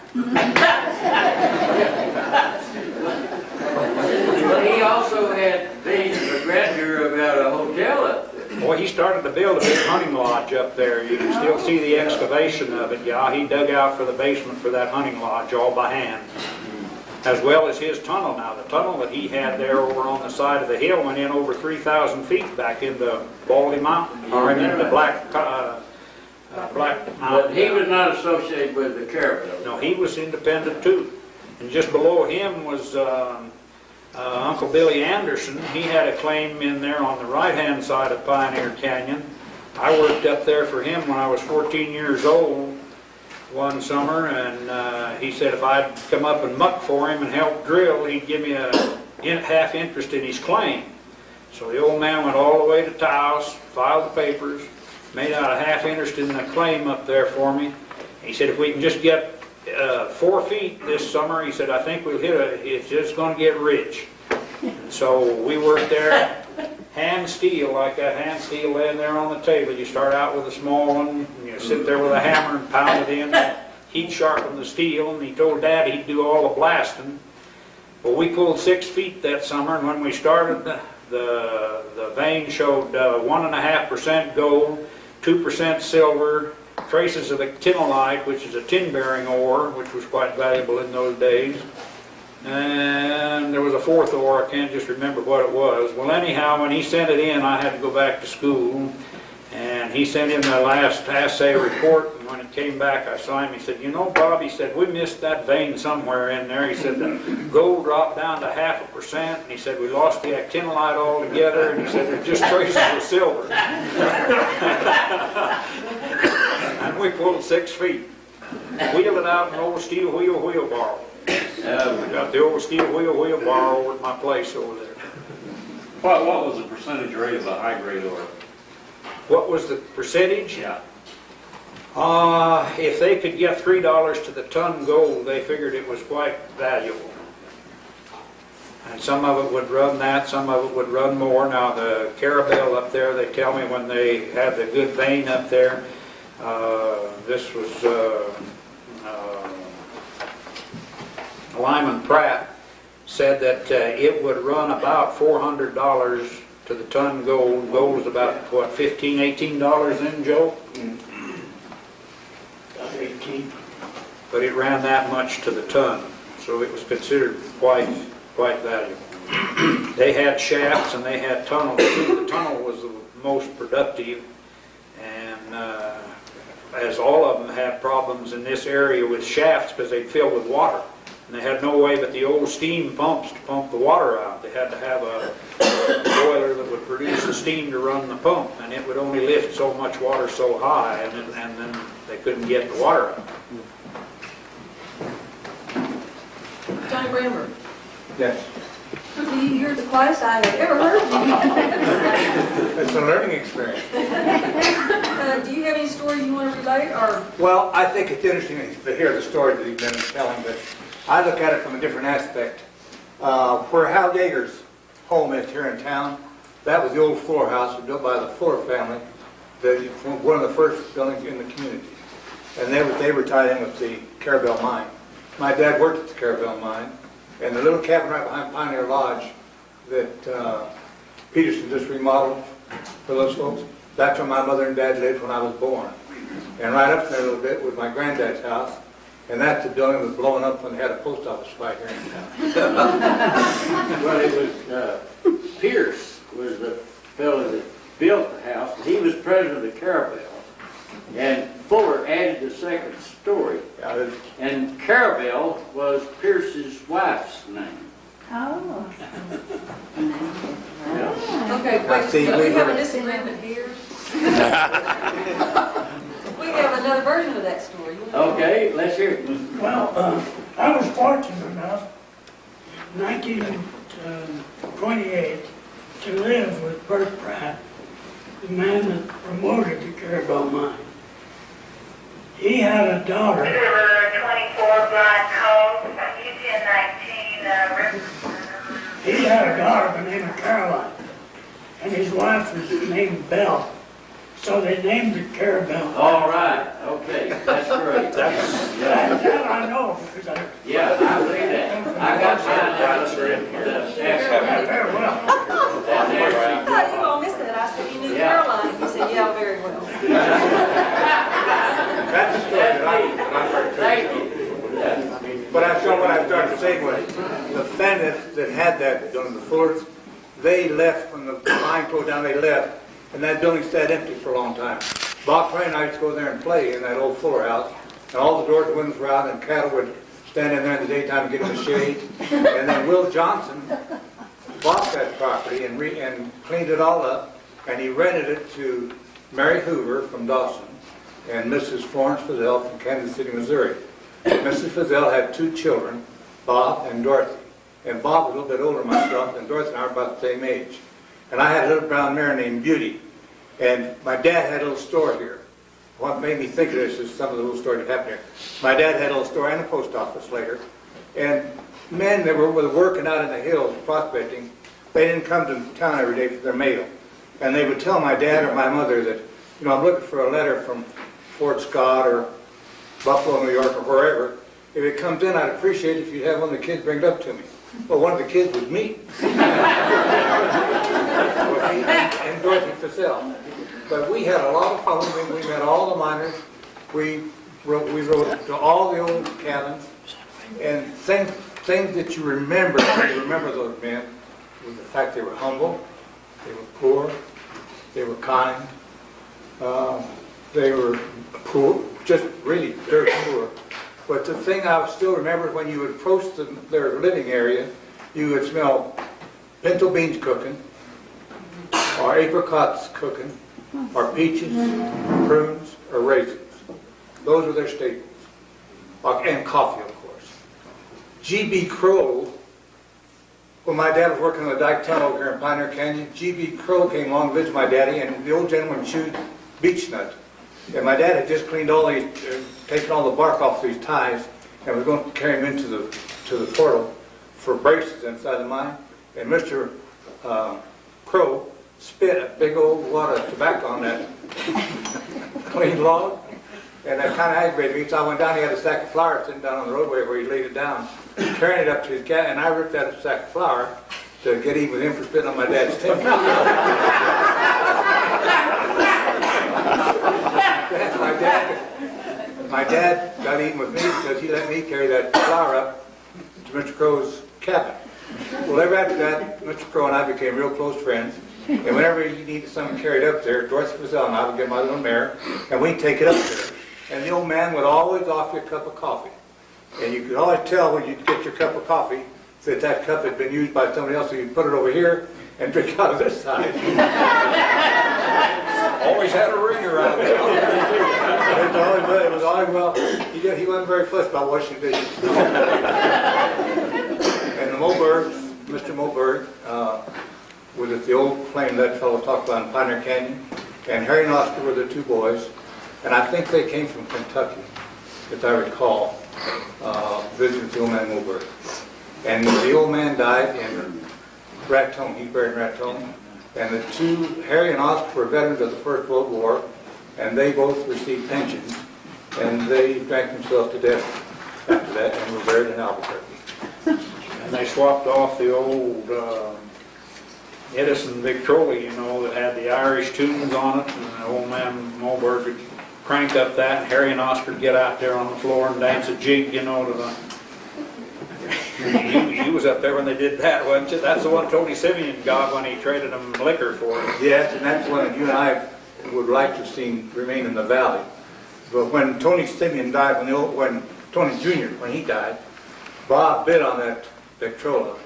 But he also had visions of grandeur about a hotel up there. Boy, he started to build a big hunting lodge up there. You can still see the excavation of it. Yeah, he dug out for the basement for that hunting lodge all by hand. As well as his tunnel. Now, the tunnel that he had there over on the side of the hill went in over 3,000 feet back into Baldy Mountain, or into Black Mountain. But he was not associated with the caravan. No, he was independent too. And just below him was Uncle Billy Anderson. He had a claim in there on the right-hand side of Pioneer Canyon. I worked up there for him when I was 14 years old one summer, and he said if I'd come up and muck for him and help drill, he'd give me a half interest in his claim. So the old man went all the way to Taos, filed the papers, made out a half interest in the claim up there for me. He said if we can just get 4 feet this summer, he said, I think we'll hit it's just going to get rich. And so we worked there, hand steel, like that hand steel laying there on the table. You start out with a small one, and you sit there with a hammer and pound it in. He'd sharpen the steel, and he told Dad he'd do all the blasting. Well, we pulled 6 feet that summer, and when we started, the vein showed 1.5% gold, 2% silver, traces of actinolite, which is a tin-bearing ore, which was quite valuable in those days. And there was a fourth ore, I can't just remember what it was. Well, anyhow, when he sent it in, I had to go back to school, and he sent in the last assay report, and when it came back, I saw him. He said, you know, Bob, he said, we missed that vein somewhere in there. He said, the gold dropped down to 0.5%, and he said, we lost the actinolite altogether, and he said, there's just traces of silver. And we pulled 6 feet. Wheeled it out in an old steel wheelbarrow. We got the old steel wheelbarrow over at my place over there. What was the percentage rate of the high grade ore? What was the percentage? Yeah. If they could get $3 to the ton gold, they figured it was quite valuable. And some of it would run that, some of it would run more. Now the Carabel up there, they tell me when they had the good vein up there, this was Lyman Pratt said that it would run about $400 to the ton gold. Gold was about, what, $15, $18 then, Joe? 18. But it ran that much to the ton, so it was considered quite valuable. They had shafts and they had tunnels. The tunnel was the most productive, and as all of them had problems in this area with shafts because they'd fill with water. And they had no way but the old steam pumps to pump the water out. They had to have a boiler that would produce the steam to run the pump, and it would only lift so much water so high, and then they couldn't get the water out. Johnny Brandenburg, Yes. who You're the quietest I have ever heard of It's a learning experience. you. Do you have any story you want to relate, or? Well, I think it's interesting to hear the story that you've been telling, but I look at it from a different aspect. Where Hal Yeager's home is here in town, that was the old Fuller house built by the Fuller family, one of the first buildings in the community. And they were tied in with the Carabel mine. My dad worked at the Carabel mine, and the little cabin right behind Pioneer Lodge that Peterson just remodeled for those folks, that's where my mother and dad lived when I was born. And right up there a little bit was my granddad's house, and that's the building that was blowing up when they had a post office right here in town. Well, it was, Pierce was the fellow that built the house, and he was president of Carabel. And Fuller added the second story. And Carabel was Pierce's wife's name. Oh. Okay, wait, we have a disagreement here. We have another version of that story. Okay, let's hear it. Well, I was fortunate enough, in 1928, to live with Bert Pratt, the man that promoted the Carabel mine. He had a daughter. 24 Blind Cove, U-1019, He had a daughter by the name of Caroline, and his wife was named Belle. So they named it Carabel. All right, okay, that's great. That I know because I... Yeah, I believe that. I got mine down very well. I thought you all missed that. I said you knew Caroline. You said, yeah, very well. That's the story that I heard. Thank you. But what I started saying was, the family that had that building, the Fullers, they left when the mine closed down. They left, and that building sat empty for a long time. Bob Prunty and I used to go there and play in that old Fuller house, and all the doors and windows were out, and cattle would stand in there in the daytime and get in the shade. And then Will Johnson bought that property and cleaned it all up, and he rented it to Mary Hoover from Dawson and Mrs. Florence Fazell from Kansas City, Missouri. Mrs. Fazell had two children, Bob and Dorothy. And Bob was a little bit older than myself, and Dorothy and I were about the same age. And I had a little brown mare named Beauty. And my dad had a little store here. What made me think of this is some of the little stories that happened here. My dad had a little store and a post office later. And men that were working out in the hills prospecting, they didn't come to town every day for their mail. And they would tell my dad or my mother that, you know, I'm looking for a letter from Fort Scott or Buffalo, New York, or wherever. If it comes in, I'd appreciate it if you'd have one of the kids bring it up to me. Well, one of the kids was me. And Dorothy Fazell. But we had a lot of fun. We met all the miners. We rode to all the old cabins. And things that you remember, when you remember those men, was the fact they were humble, they were poor, they were kind, they were poor, just really dirt poor. But the thing I still remember, when you would approach their living area, you would smell pinto beans cooking, or apricots cooking, or peaches, prunes, or raisins. Those were their staples. And coffee, of course. G.B. Crow, when my dad was working on the Dyke Tunnel over here in Pioneer Canyon, G.B. Crow came along to visit my daddy, and the old gentleman chewed beech nut. And my dad had just cleaned all these, taken all the bark off these ties, and was going to carry them into the portal for braces inside the mine. And Mr. Crow spit a big old wad of tobacco on that clean log, and that kind of aggravated me. So I went down, he had a sack of flour sitting down on the roadway where he laid it down, carrying it up to his cat, and I ripped out a sack of flour to get even with him for spitting on my dad's timber. My dad got even with me because he let me carry that flour up to Mr. Crow's cabin. Well, ever after that, Mr. Crow and I became real close friends. And whenever he needed something carried up there, Dorothy Fazell and I would get my little mare, and we'd take it up there. And the old man would always offer you a cup of coffee. And you could always tell when you'd get your cup of coffee that that cup had been used by somebody else, so you'd put it over here and drink out of this side. Always had a ring around it. It was always well. He wasn't very fussed about washing dishes. And the Mobergs, Mr. Moberg was at the old plane that fellow talked about in Pioneer Canyon, and Harry and Oscar were the two boys, and I think they came from Kentucky, as I recall, visiting the old man Moberg. And the old man died in Raton. He's buried in Raton. And the two, Harry and Oscar, were veterans of the First World War, and they both received pensions, and they drank themselves to death after that, and were buried in Albuquerque. And they swapped off the old Edison Victrola, that had the Irish tunes on it, and the old man Moberg would crank up that, and Harry and Oscar would get out there on the floor and dance a jig, to the... You was up there when they did that, wasn't you? That's the one Tony Simeon got when he traded him liquor for it. Yes, and that's one that you and I would like to see remain in the valley. But when Tony Simeon died, when Tony Jr., when he died, Bob bid on that Victrola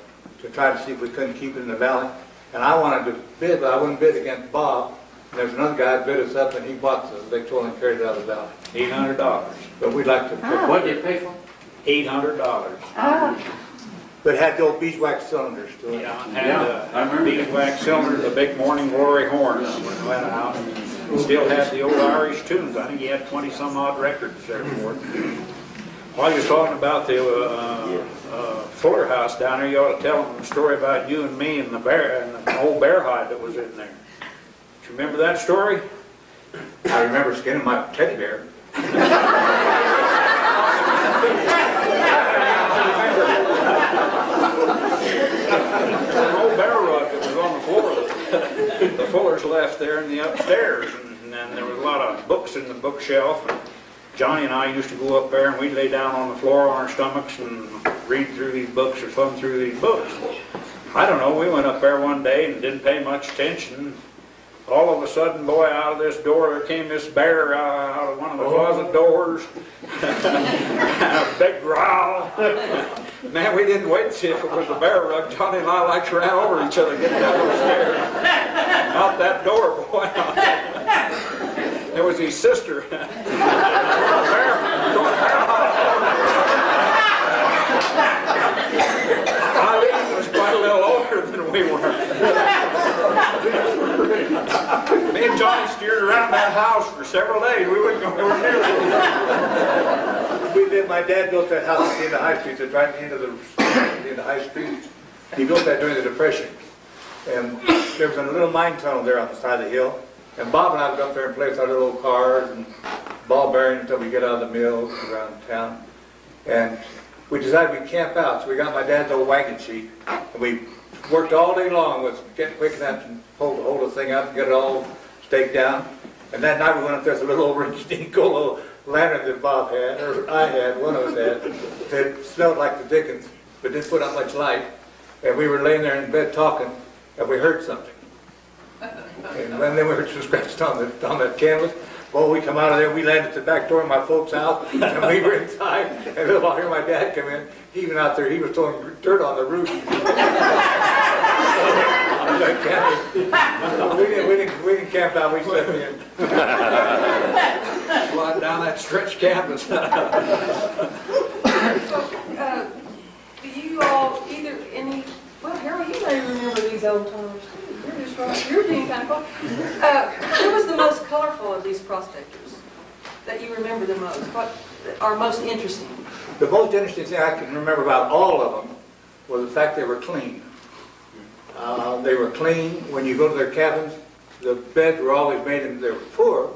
to try to see if we couldn't keep it in the valley. And I wanted to bid, but I wouldn't bid against Bob. And there's another guy that bid us up, and he bought the Victrola and carried it out of the valley. $800. But we'd like to... What did you pay for? $800. But it had the old beeswax cylinders to it. Yeah, had the beeswax cylinder, the big morning glory horns went out. And still had the old Irish tunes. I think he had 20-some odd records there for it. While you're talking about the Fuller house down there, you ought to tell them a story about you and me and the bear and the old bear hide that was in there. Do you remember that story? I remember skinning my teddy bear. An old bear rug that was on the floor that the Fullers left there in the upstairs, and there was a lot of books in the bookshelf. And Johnny and I used to go up there and we'd lay down on the floor on our stomachs and read through these books or thumb through these books. I don't know, we went up there one day and didn't pay much attention. All of a sudden, boy, out of this door there came this bear out of one of the closet doors. A big growl. Man, we didn't wait to see if it was a bear rug. Johnny and I like ran over each other getting down the stairs. Out that door, boy. There was his sister. Eileen was quite a little older than we were. Me and Johnny steered around that house for several days. We wouldn't go anywhere near it. My dad built that house at the end of High Street. It's right at the end of the High Street. He built that during the Depression. And there was a little mine tunnel there on the side of the hill. And Bob and I would go up there and play with our little old cars and ball bearing until we get out of the mills around town. And we decided we'd camp out. So we got my dad's old wagon sheet. And we worked all day long with getting quick enough to hold the thing up and get it all staked down. And that night we went up there with a little old rinky-dink lantern that Bob had, or I had, one of us had, that smelled like the Dickens, but didn't put out much light. And we were laying there in bed talking, and we heard something. And then we heard some scratches on that canvas. Well, we come out of there, we landed at the back door of my folks' house, and we were inside, and then I hear my dad come in. He went out there, he was throwing dirt on the roof. We didn't camp out, we slept in. Slide down that stretch canvas. So, do you all well, Harold, you may remember these old timers too. You're just right. You're being kind of cool. Who was the most colorful of these prospectors that you remember the most? What are most interesting? The most interesting thing I can remember about all of them was the fact they were clean. They were clean. When you go to their cabins, the beds were always made, and they were poor,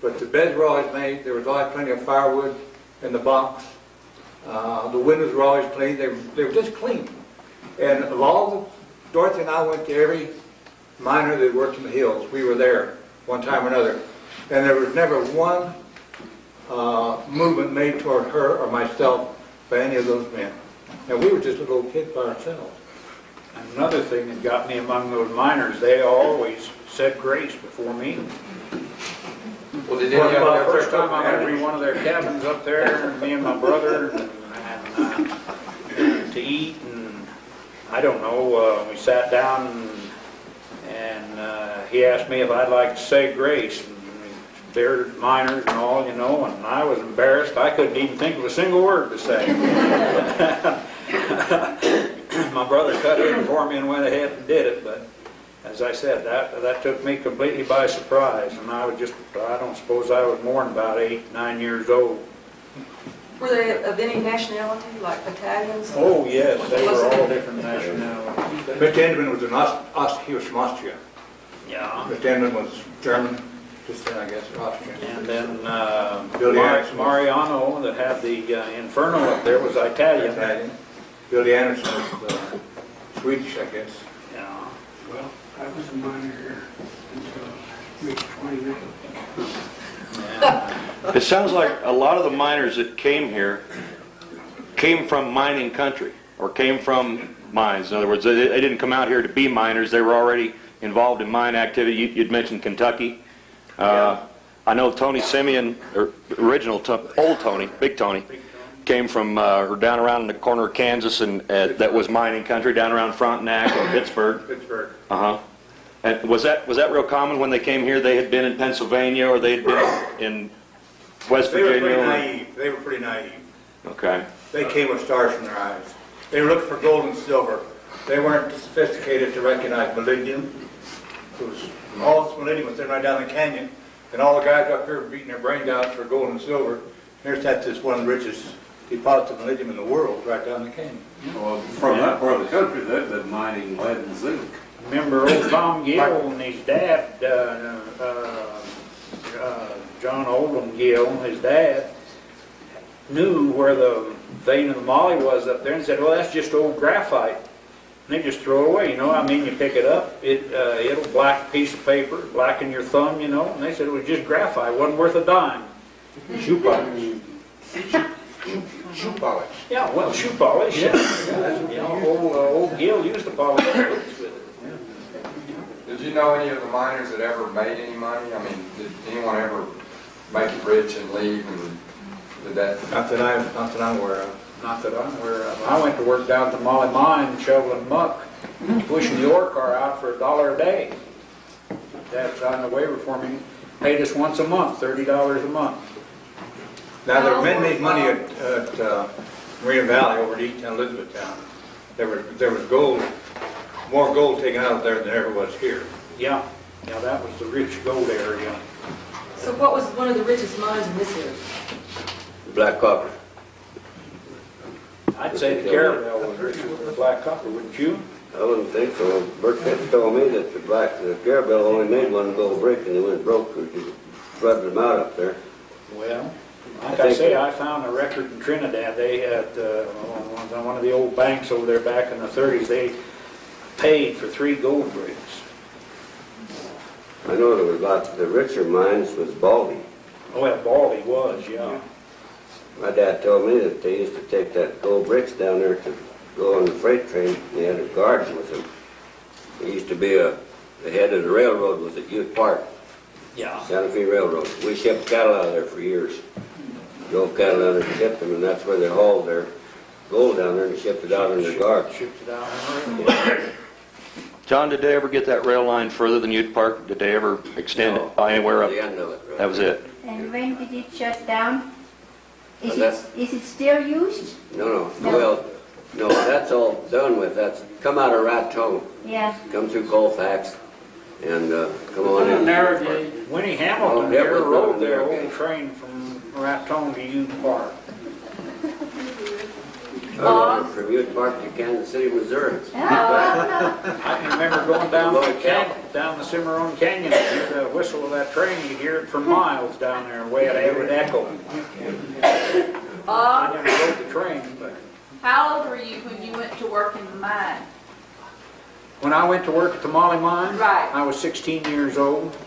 but the beds were always made. There was always plenty of firewood in the bunks. The windows were always clean. They were just clean. And of all Dorothy and I went to every miner that worked in the hills. We were there one time or another. And there was never one movement made toward her or myself by any of those men. And we were just little kids by ourselves. Another thing that got me among those miners, they always said grace before me. Well, did The first time I went to one of their cabins up there, me and my brother, and to eat, and I don't know, we sat down and he asked me if I'd like to say grace. And they're miners and all, and I was embarrassed. I couldn't even think of a single word to say. My brother cut in for me and went ahead and did it, but as I said, that took me completely by surprise, and I don't suppose I was more than about 8, 9 years old. Were they of any nationality, like Italians? Oh, yes, they were all different nationalities. Mr. Enderman was he was from Austria. Yeah. Mr. Enderman was German, just then I guess, or Austrian. And then Billy Anderson was- Mariano that had the Inferno up there was Italian. Billy Anderson was Swedish, I guess. Yeah. Well, I was a miner here until I reached 29. Yeah. It sounds like a lot of the miners that came here came from mining country or came from mines. In other words, they didn't come out here to be miners. They were already involved in mine activity. You'd mentioned Kentucky. I know Tony Simeon, or old Tony, Big Tony, came from or down around the corner of Kansas, and that was mining country down around Frontenac or Pittsburgh. Pittsburgh. And was that real common when they came here? They had been in Pennsylvania or they had been in West They were Virginia? pretty naive. They were pretty naive. Okay. They came with stars in their eyes. They were looking for gold and silver. They weren't sophisticated to recognize molybdenum. It was all this molybdenum was sitting right down the canyon, and all the guys up here were beating their brains out for gold and silver. Here's this one of the richest deposits of molybdenum in the world, right down the canyon. Well, from that part of the country, they've been mining lead and zinc. Remember old Tom Gill and his dad, John Oldham Gill, his dad, knew where the vein of the moly was up there and said, well, that's just old graphite. And they just throw it away, you pick it up, it'll black a piece of paper, blacken your thumb, and they said it was just graphite, wasn't worth a dime. Shoe polish. Shoe polish. Yeah, well, shoe polish, yeah. Old Gill used to polish his boots with it. Did you know any of the miners that ever made any money? I mean, did anyone ever make it rich and leave, and did that? Not that I'm aware of. Not that I'm aware of. I went to work down at the Molly Mine shoveling muck, pushing the ore car out for $1 a day. Dad signed a waiver for me, paid us once a month, $30 a month. Now, the men made money at Marina Valley over at Eaton, Elizabethtown. There was gold, more gold taken out of there than ever was here. Yeah, that was the rich gold area. So what was one of the richest mines in this area? Black copper. I'd say the Carabel was rich with the black copper, wouldn't you? I wouldn't think so. Bert Pitts told me that the Carabel only made one gold brick and they went broke because he flooded them out up there. Well, like I say, I found a record in Trinidad. They had, on one of the old banks over there back in the 30s, they paid for 3 gold bricks. I know there was lots of the richer mines was Baldy. Oh, well, Baldy was, yeah. My dad told me that they used to take that gold bricks down there to go on the freight train. They had a guard with them. There used to be the head of the railroad was at Ute Park. Yeah. Santa Fe Railroad. We shipped cattle out of there for years. Drove cattle down there and shipped them, and that's where they hauled their gold down there and shipped it out in their guard. Shipped it out on the railroad. John, did they ever get that rail line further than Ute Park? Did they ever extend it by anywhere up? The end of it, right? That was it. And when did it shut down? Is it still used? No. Well, no, that's all done with. That's come out of Raton. Yeah. Come through Colfax and come on in. Winnie Hamilton yeah, never rode their Narragansett. old train from Raton to Ute Park. From Ute Park to Kansas City, Missouri. I can remember going down the Cimarron Canyon and hear the whistle of that train. You hear it for miles down there, way it would echo. I never rode the train, but How old were you when you went to work in the mine? when I went to work at the Molly Mine, Right. I was 16 years old.